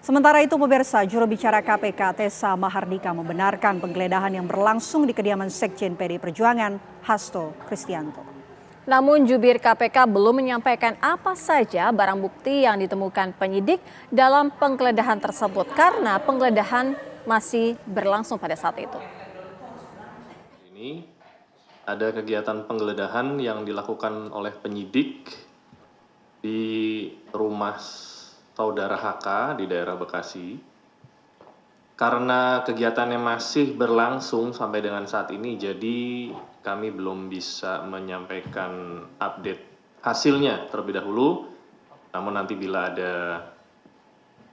Sementara itu pemirsa, juru bicara KPK Tessa Mahardika membenarkan penggeledahan yang berlangsung di kediaman Sekjen PDI Perjuangan Hasto Kristianto. Namun jubir KPK belum menyampaikan apa saja barang bukti yang ditemukan penyidik dalam penggeledahan tersebut karena penggeledahan masih berlangsung pada saat itu. Ini ada kegiatan penggeledahan yang dilakukan oleh penyidik di rumah saudara HK di daerah Bekasi. Karena kegiatannya masih berlangsung sampai dengan saat ini, jadi kami belum bisa menyampaikan update hasilnya terlebih dahulu. Namun nanti bila ada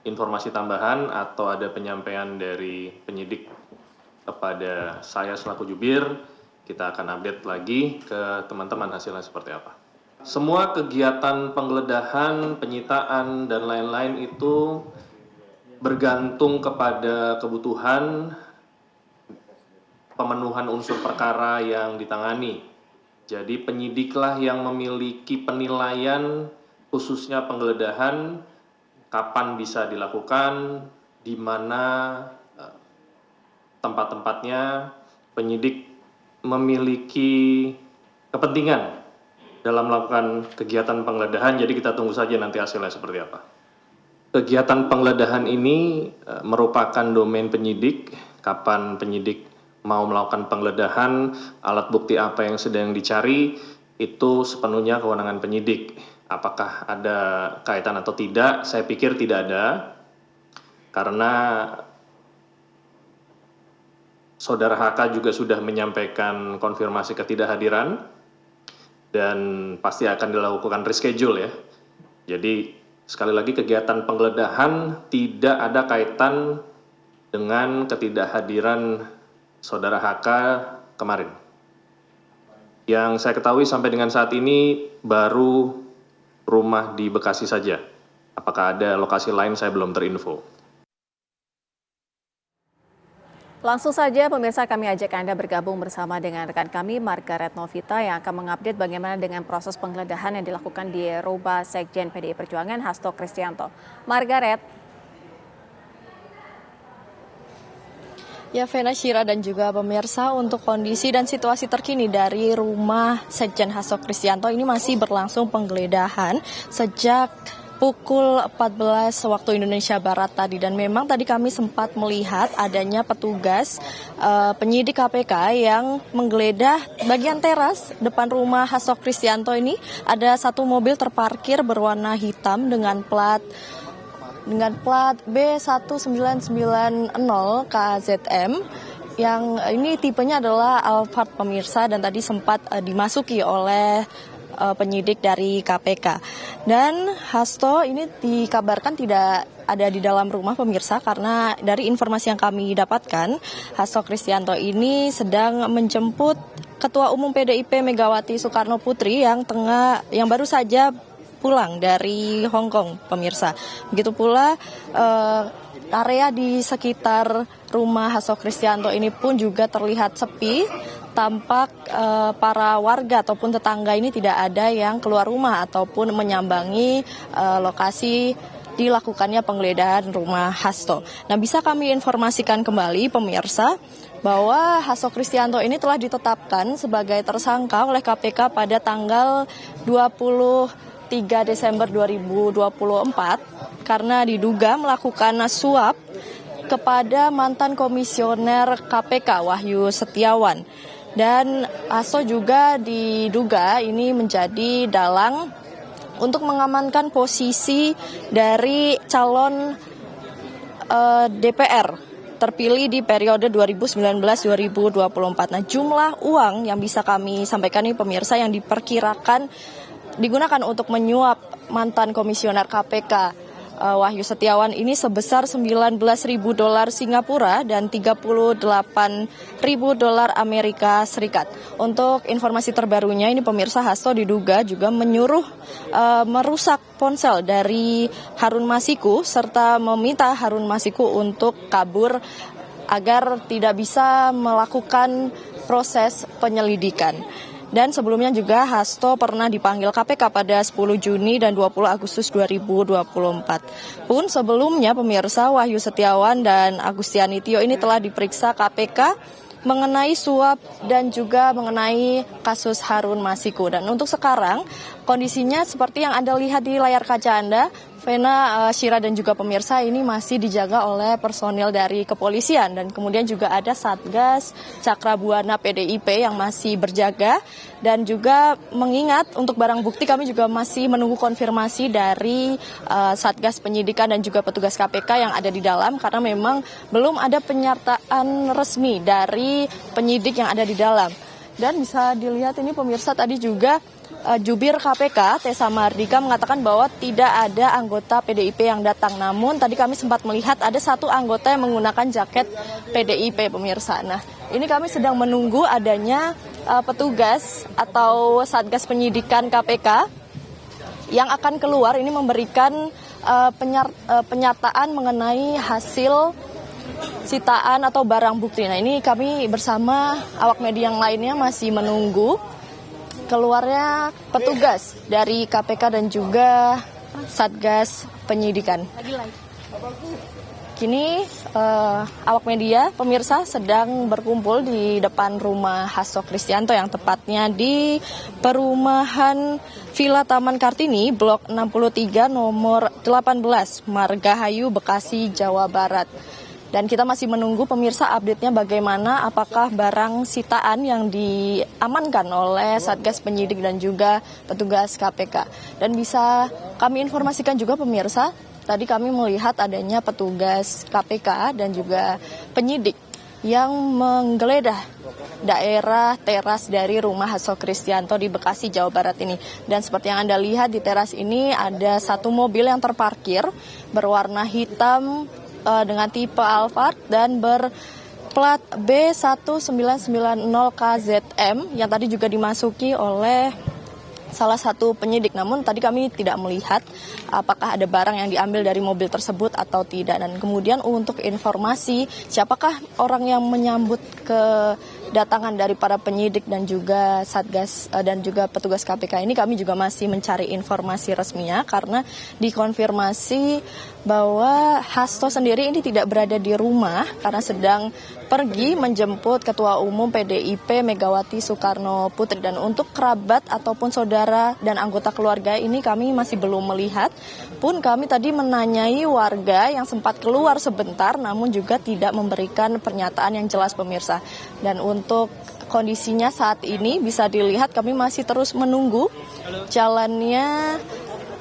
informasi tambahan atau ada penyampaian dari penyidik kepada saya selaku jubir, kita akan update lagi ke teman-teman hasilnya seperti apa. Semua kegiatan penggeledahan, penyitaan, dan lain-lain itu bergantung kepada kebutuhan pemenuhan unsur perkara yang ditangani. Jadi penyidiklah yang memiliki penilaian khususnya penggeledahan, kapan bisa dilakukan, di mana tempat-tempatnya. Penyidik memiliki kepentingan dalam melakukan kegiatan penggeledahan, jadi kita tunggu saja nanti hasilnya seperti apa. Kegiatan penggeledahan ini merupakan domain penyidik, kapan penyidik mau melakukan penggeledahan, alat bukti apa yang sedang dicari, itu sepenuhnya kewenangan penyidik. Apakah ada kaitan atau tidak? Saya pikir tidak ada, karena Saudara HK juga sudah menyampaikan konfirmasi ketidakhadiran, dan pasti akan dilakukan reschedule ya. Jadi sekali lagi kegiatan penggeledahan tidak ada kaitan dengan ketidakhadiran Saudara HK kemarin. Yang saya ketahui sampai dengan saat ini baru rumah di Bekasi saja. Apakah ada lokasi lain saya belum terinfo. Langsung saja pemirsa, kami ajak Anda bergabung bersama dengan rekan kami Margaret Novita yang akan mengupdate bagaimana dengan proses penggeledahan yang dilakukan di rumah Sekjen PDI Perjuangan Hasto Kristianto. Margaret. Ya, Vena, Syira, dan juga pemirsa, untuk kondisi dan situasi terkini dari rumah Sekjen Hasto Kristianto ini masih berlangsung penggeledahan sejak pukul 14 waktu Indonesia Barat tadi, dan memang tadi kami sempat melihat adanya petugas penyidik KPK yang menggeledah bagian teras depan rumah Hasto Kristianto ini. Ada satu mobil terparkir berwarna hitam dengan plat B1990 KZM. Yang ini tipenya adalah Alphard pemirsa, dan tadi sempat dimasuki oleh penyidik dari KPK. Dan Hasto ini dikabarkan tidak ada di dalam rumah pemirsa, karena dari informasi yang kami dapatkan, Hasto Kristianto ini sedang menjemput Ketua Umum PDIP Megawati Soekarno Putri yang baru saja pulang dari Hong Kong pemirsa. Begitu pula area di sekitar rumah Hasto Kristianto ini pun juga terlihat sepi. Tampak para warga ataupun tetangga ini tidak ada yang keluar rumah ataupun menyambangi lokasi dilakukannya penggeledahan rumah Hasto. Nah, bisa kami informasikan kembali pemirsa bahwa Hasto Kristianto ini telah ditetapkan sebagai tersangka oleh KPK pada tanggal 23 Desember 2024 karena diduga melakukan suap kepada mantan komisioner KPK Wahyu Setiawan. Dan Hasto juga diduga ini menjadi dalang untuk mengamankan posisi dari calon DPR terpilih di periode 2019-2024. Nah, jumlah uang yang bisa kami sampaikan ini pemirsa yang diperkirakan digunakan untuk menyuap mantan komisioner KPK Wahyu Setiawan ini sebesar $19.000 Singapura dan $38.000 Amerika Serikat. Untuk informasi terbarunya ini pemirsa, Hasto diduga juga menyuruh merusak ponsel dari Harun Masiku serta meminta Harun Masiku untuk kabur agar tidak bisa melakukan proses penyelidikan. Dan sebelumnya juga Hasto pernah dipanggil KPK pada 10 Juni dan 20 Agustus 2024. Pun sebelumnya pemirsa, Wahyu Setiawan dan Agustiani Tio ini telah diperiksa KPK mengenai suap dan juga mengenai kasus Harun Masiku. Dan untuk sekarang kondisinya seperti yang Anda lihat di layar kaca Anda, Vena, Syira dan juga pemirsa, ini masih dijaga oleh personil dari kepolisian. Dan kemudian juga ada Satgas Cakra Buana PDIP yang masih berjaga. Dan juga mengingat untuk barang bukti kami juga masih menunggu konfirmasi dari Satgas Penyidikan dan juga petugas KPK yang ada di dalam. Karena memang belum ada penyertaan resmi dari penyidik yang ada di dalam. Dan bisa dilihat ini pemirsa, tadi juga Jubir KPK Tessa Mahardika mengatakan bahwa tidak ada anggota PDIP yang datang. Namun tadi kami sempat melihat ada satu anggota yang menggunakan jaket PDIP, pemirsa. Nah, ini kami sedang menunggu adanya petugas atau Satgas Penyidikan KPK yang akan keluar ini memberikan penyataan mengenai hasil sitaan atau barang bukti. Nah, ini kami bersama awak media yang lainnya masih menunggu keluarnya petugas dari KPK dan juga Satgas Penyidikan. Kini awak media, pemirsa, sedang berkumpul di depan rumah Hasto Kristianto yang tepatnya di perumahan Villa Taman Kartini, Blok 63, nomor 18, Margahayu, Bekasi, Jawa Barat. Dan kita masih menunggu pemirsa update-nya bagaimana, apakah barang sitaan yang diamankan oleh Satgas Penyidik dan juga petugas KPK. Dan bisa kami informasikan juga pemirsa, tadi kami melihat adanya petugas KPK dan juga penyidik yang menggeledah daerah teras dari rumah Hasto Kristianto di Bekasi, Jawa Barat ini. Dan seperti yang Anda lihat di teras ini ada satu mobil yang terparkir berwarna hitam dengan tipe Alphard dan berplat B1990KZM yang tadi juga dimasuki oleh salah satu penyidik. Namun tadi kami tidak melihat apakah ada barang yang diambil dari mobil tersebut atau tidak. Dan kemudian untuk informasi siapakah orang yang menyambut kedatangan dari para penyidik dan juga Satgas dan juga petugas KPK ini, kami juga masih mencari informasi resminya karena dikonfirmasi bahwa Hasto sendiri ini tidak berada di rumah karena sedang pergi menjemput Ketua Umum PDIP Megawati Soekarno Putri. Dan untuk kerabat ataupun saudara dan anggota keluarga ini kami masih belum melihat. Pun kami tadi menanyai warga yang sempat keluar sebentar namun juga tidak memberikan pernyataan yang jelas, pemirsa. Dan untuk kondisinya saat ini bisa dilihat kami masih terus menunggu jalannya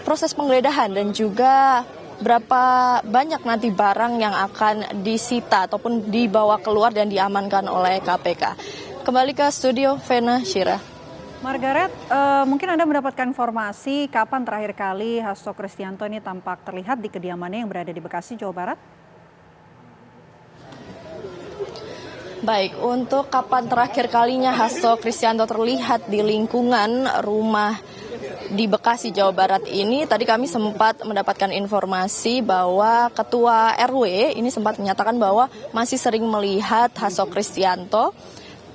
proses penggeledahan dan juga berapa banyak nanti barang yang akan disita ataupun dibawa keluar dan diamankan oleh KPK. Kembali ke studio, Vena, Syira. Margaret, mungkin Anda mendapatkan informasi kapan terakhir kali Hasto Kristianto ini tampak terlihat di kediamannya yang berada di Bekasi, Jawa Barat? Baik, untuk kapan terakhir kalinya Hasto Kristianto terlihat di lingkungan rumah di Bekasi, Jawa Barat ini, tadi kami sempat mendapatkan informasi bahwa Ketua RW ini sempat menyatakan bahwa masih sering melihat Hasto Kristianto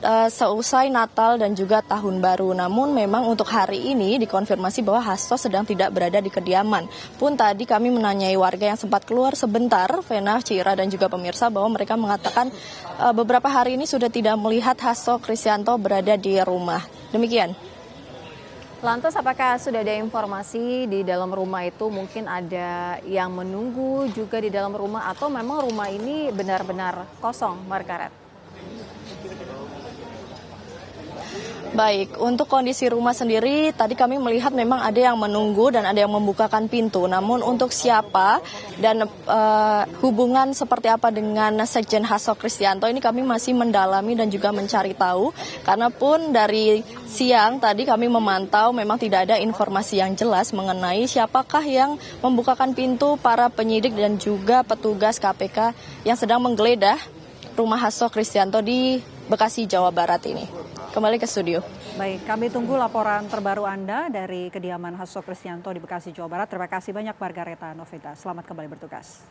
seusai Natal dan juga Tahun Baru. Namun memang untuk hari ini dikonfirmasi bahwa Hasto sedang tidak berada di kediaman. Pun tadi kami menanyai warga yang sempat keluar sebentar, Vena, Cira dan juga pemirsa, bahwa mereka mengatakan beberapa hari ini sudah tidak melihat Hasto Kristianto berada di rumah. Demikian. Lantas apakah sudah ada informasi di dalam rumah itu mungkin ada yang menunggu juga di dalam rumah atau memang rumah ini benar-benar kosong, Margaret? Baik, untuk kondisi rumah sendiri tadi kami melihat memang ada yang menunggu dan ada yang membukakan pintu. Namun untuk siapa dan hubungan seperti apa dengan Sekjen Hasto Kristianto ini kami masih mendalami dan juga mencari tahu. Karena pun dari siang tadi kami memantau memang tidak ada informasi yang jelas mengenai siapakah yang membukakan pintu para penyidik dan juga petugas KPK yang sedang menggeledah rumah Hasto Kristianto di Bekasi, Jawa Barat ini. Kembali ke studio. Baik, kami tunggu laporan terbaru Anda dari kediaman Hasto Kristianto di Bekasi, Jawa Barat. Terima kasih banyak Margareta Novita. Selamat kembali bertugas.